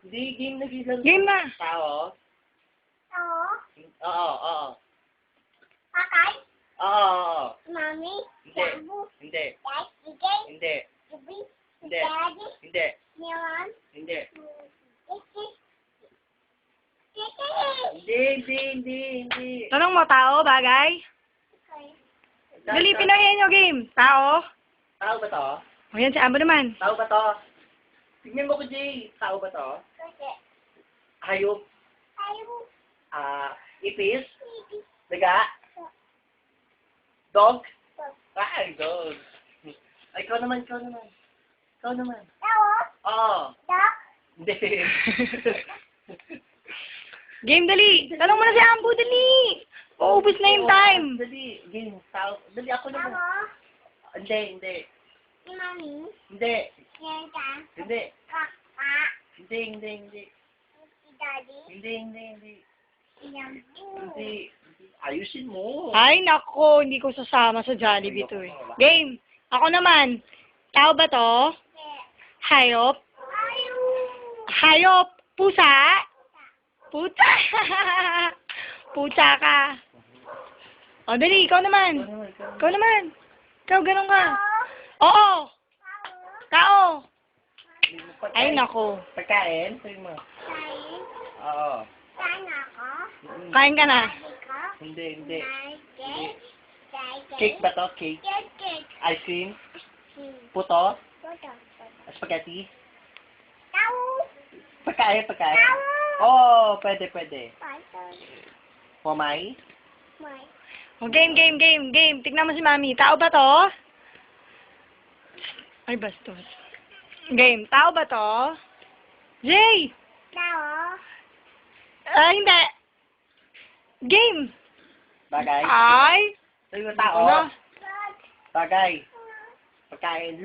Hindi, game na game. Game na. Tao? Oo. Oo. Kakay. Oo. Mami. Hindi. Yabu. Hindi. Dad. Igay. Hindi. Jubi. Hindi. Daddy. Hindi. Niwan. Hindi. Iki. Hindi. Tanong mo, tao, bagay? Dali, pinoyin nyo game. Tao? Tao ba to? O yan, si Ambo naman. Tao ba to? Tignan mo ko, Jay. Tao ba to? Hayop. Ipis. Daga. Dog. Ay, dog. Ay, ikaw naman. Oo. Hindi. Game, dali. Tanong mo na si Ambo, dali. Paubos na yung time. Dali. Game. Tao. Dali, ako naman. Hindi. Mami. Hindi. Yenta. Hindi. Kaka. Hindi. Si Daddy. Hindi. Yabu. Hindi. Ayusin mo. Ay, nako. Hindi ko sasama sa Jollibee to eh. Game. Ako naman. Tao ba to? Hayop? Hayop. Pusa? Puta. Pusa ka. O, dali. Ikaw naman. Ikaw, ganun ka. Oo. Tao. Ay, nako. Pagkain? Sabi mo. Kain. Oo. Kain ako. Kain ka na. Iko. Hindi. Cake. Cake ba to? Cake? Cake. Ice cream? Puto? Toto. Spaghetti? Tao. Pagkain? Tao. Oo, pwede. Pato. Pumay? May. O, game. Tignan mo si Mami. Tao ba to? Ay, bastos. Game. Tao ba to? Jay! Tao. Hindi. Game. Bagay? Ay! Sabi mo tao? Ano? Bagay. Pagkain.